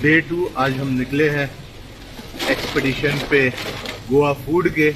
Day 2 आज हम निकले हैं एक्सपीडिशन पे गोवा फूड के,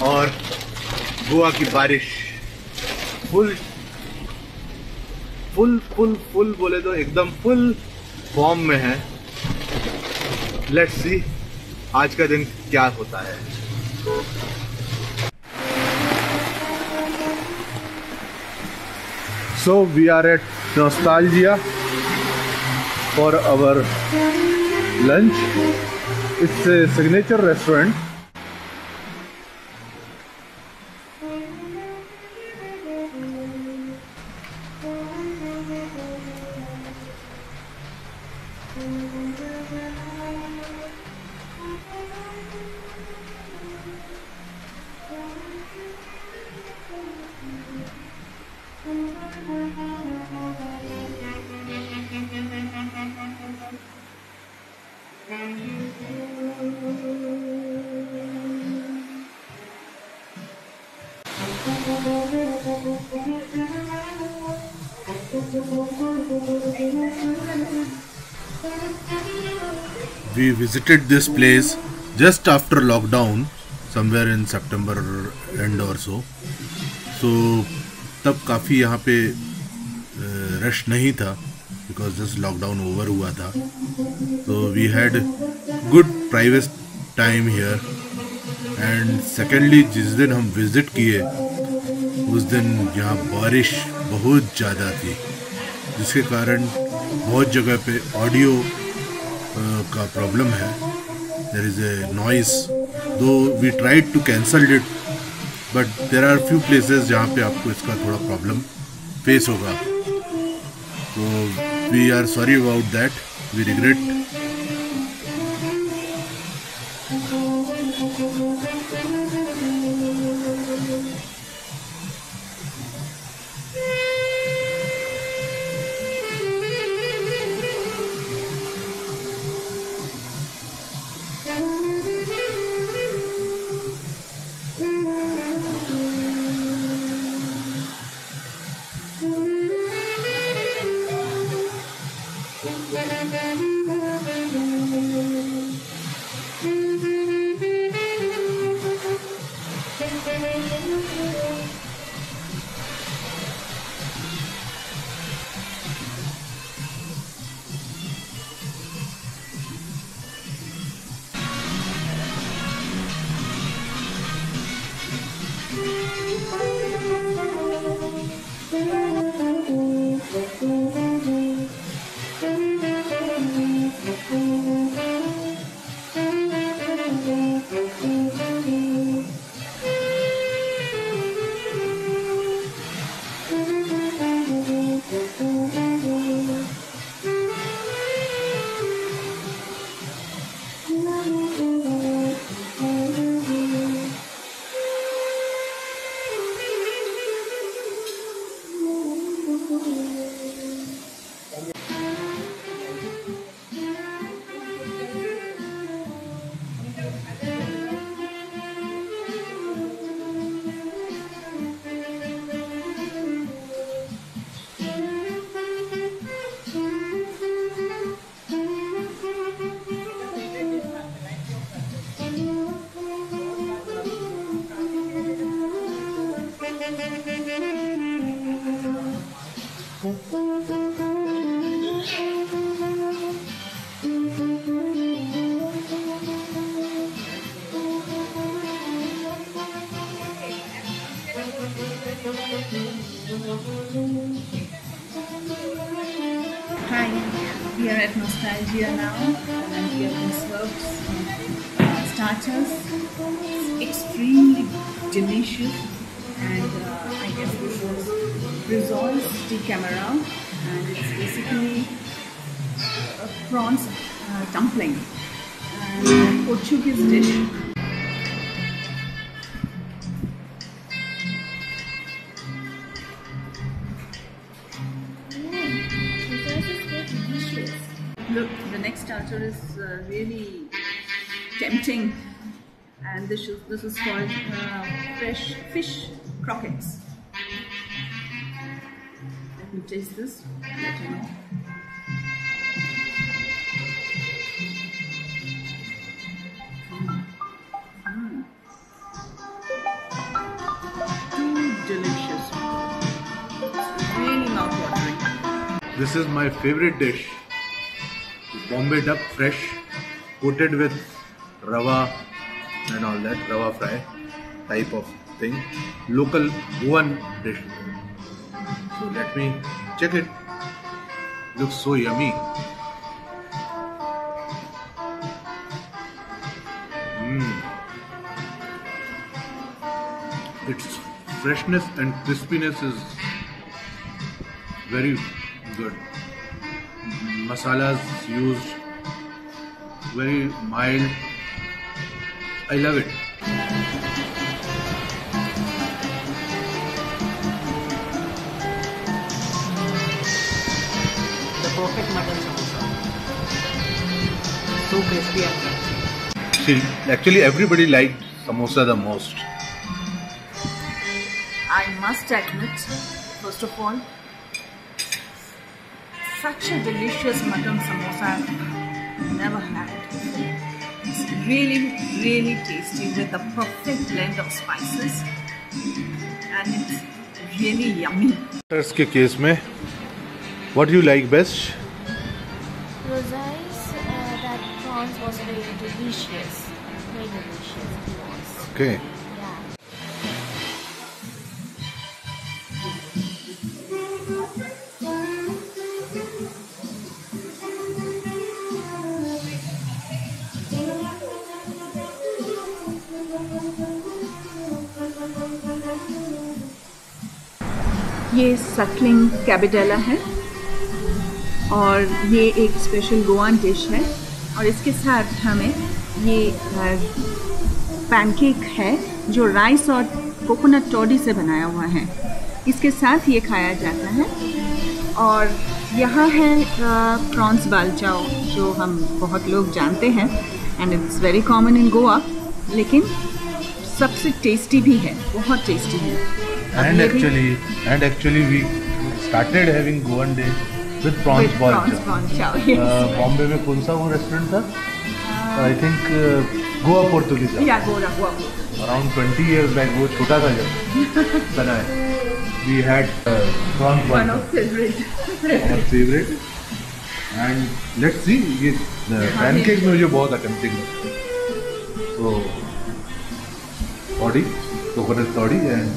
और गोवा की बारिश फुल फुल फुल फुल बोले तो एकदम फुल फॉर्म में है। लेट्स सी आज का दिन क्या होता है। So we are at Nostalgia for our lunch. It's a signature restaurant. We visited this place just after lockdown, somewhere in September end or so. So तब काफ़ी यहाँ पे रश नहीं था because just lockdown over हुआ था. So we had good private time here. And secondly, जिस दिन हम विज़िट किए उस दिन यहाँ बारिश बहुत ज़्यादा थी, जिसके कारण बहुत जगह पे ऑडियो का प्रॉब्लम है. There is a noise, though we tried to cancel it, but there are few places जहाँ पे आपको इसका थोड़ा प्रॉब्लम फेस होगा. तो we are sorry about that, we regret. Hi, we are at Nostalgia now, and we have been served some starters. It's extremely delicious, and I guess this is Rizal's Camera, and it's basically a prawns dumpling and Portuguese dish. Look, the next starter is really tempting, and this is called fresh fish croquettes. Let me taste this and let you know. This is my favorite dish. Bombay duck fresh, coated with rava and all that, rava fry type of thing. Local Goan dish. So let me check it. Looks so yummy. Its freshness and crispiness is very good. Masalas used very mild. I love it. The perfect mutton samosa. So crispy and crunchy. See, actually everybody liked samosa the most. I must admit, first of all, such a delicious mutton samosa I've never had. It's really, really tasty with the perfect blend of spices, and it's really yummy. के case में, what do you like best? Rosai's that prawns was very delicious. Very delicious it was. Okay. Yeah. ये सटलिंग कैबिडेला है और ये एक special गोवान dish है और इसके साथ हमें ये पैनकेक है जो राइस और कोकोनट टोडी से बनाया हुआ है। इसके साथ ये खाया जाता है। और यहाँ है प्रॉन्स बालचाओ जो हम बहुत लोग जानते हैं and it's very common in Goa, लेकिन सबसे टेस्टी भी है, बहुत टेस्टी है। And actually we started having Goan day with prawns balcha. Yes. Bombay में कौन सा वो रेस्टोरेंट था? I think Goa Portuguese. Yeah, Goa. Around 20 years back, वो छोटा था जब बना है. We had prawns balcha. One of favorite. Our favorite. And let's see, ये pancake में मुझे बहुत tempting लगता है. So toddy, coconut toddy, and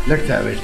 let's have it.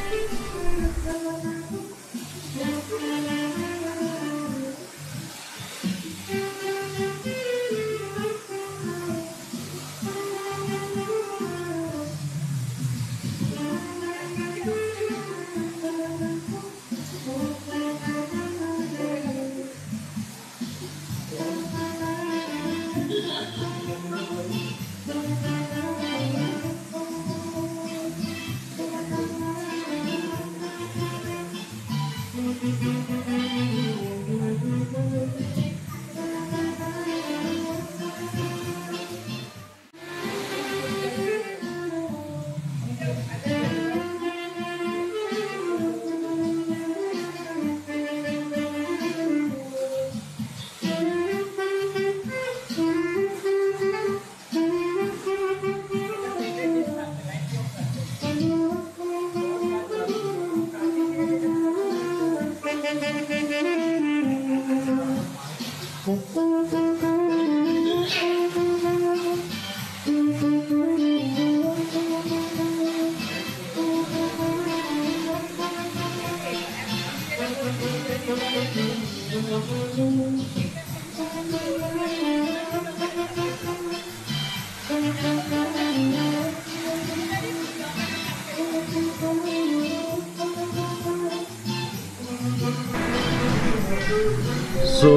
So,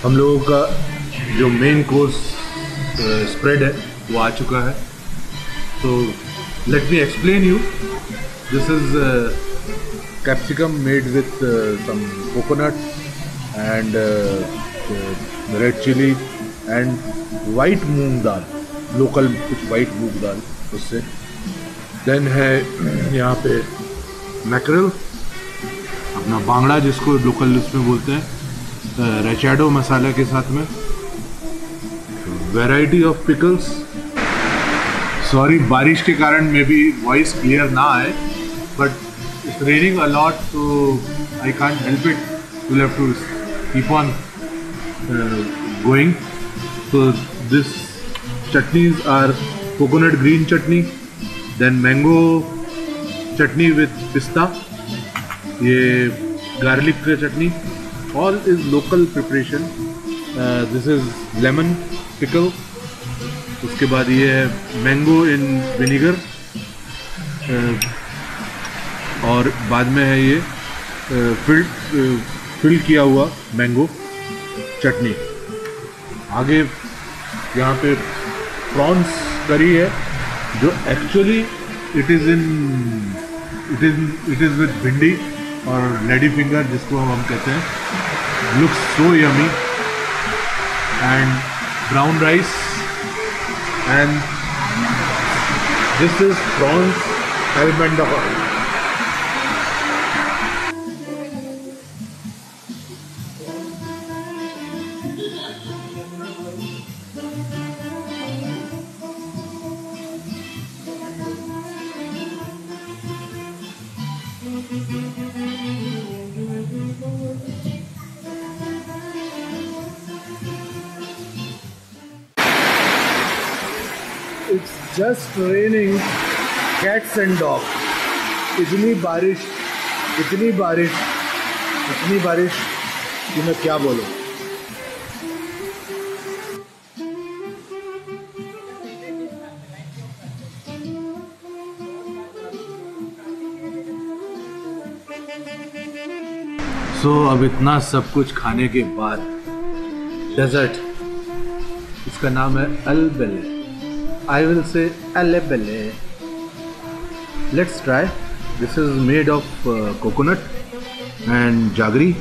हम लोगों का जो मेन कोर्स स्प्रेड है वो आ चुका है. So let me explain you. This is capsicum made with some coconut and red chili and white moong dal, local कुछ white मूंग दाल उससे. Then है यहाँ पे मैकरल, अपना बांगड़ा जिसको लोकल उसमें बोलते हैं, रेचाडो मसाला के साथ में. Variety of pickles. सॉरी बारिश के कारण मे बी वॉइस क्लियर ना आए, but it's raining a lot, तो I can't help it. We'll have to keep on going. So this chutneys are coconut green chutney, then mango chutney with pista, ये garlic chutney. All is local preparation. This is lemon pickle. उसके बाद ये है mango इन vinegar, और बाद में है ये फिल किया हुआ मैंगो चटनी। आगे यहाँ पे प्रॉन्स करी है जो एक्चुअली इट इज़ विद भिंडी और लेडी फिंगर जिसको हम कहते हैं। Looks so yummy and brown rice and this is prawns almondara. It's just raining cats and dogs. इतनी बारिश कि मैं क्या बोलूं। अब इतना सब कुछ खाने के बाद डेजर्ट, इसका नाम है अल-बेले। I will say al-bele. Let's try. This is made of coconut and jaggery.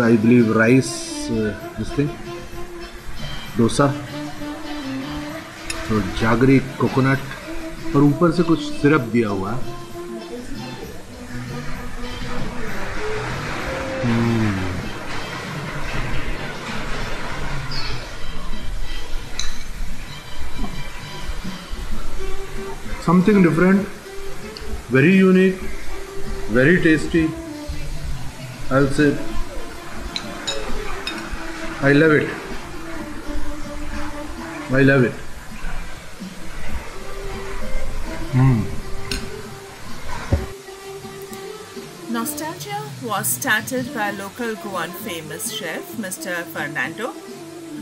I believe rice. This thing, dosa. So jaggery, coconut, और ऊपर से कुछ सिरप दिया हुआ है। Something different, very unique, very tasty. I'll say I love it. Nostalgia was started by local Goan famous chef Mr. Fernando.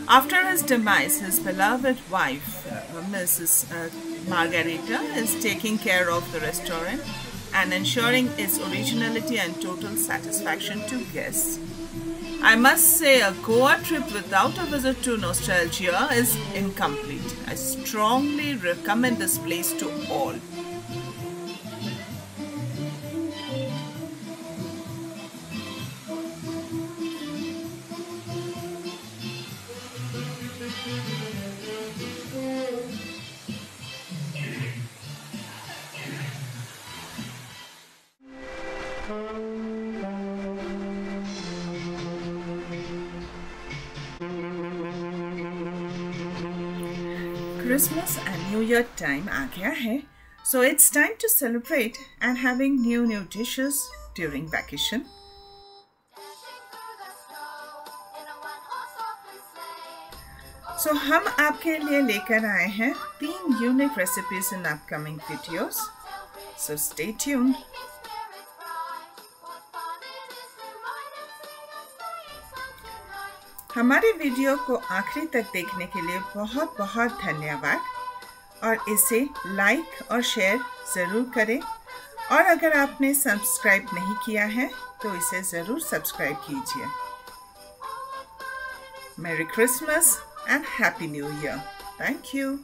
After his demise, his beloved wife, Mrs. Margarita, is taking care of the restaurant and ensuring its originality and total satisfaction to guests. I must say, a Goa trip without a visit to Nostalgia is incomplete. I strongly recommend this place to all. Christmas and New Year time आ गया है, so it's time to celebrate and having new dishes during vacation. So हम आपके लिए लेकर आए हैं 3 unique recipes in upcoming videos. So stay tuned. हमारे video को आखिरी तक देखने के लिए बहुत बहुत धन्यवाद, और इसे लाइक और शेयर ज़रूर करें, और अगर आपने सब्सक्राइब नहीं किया है तो इसे ज़रूर सब्सक्राइब कीजिए। Merry Christmas and Happy New Year. Thank you.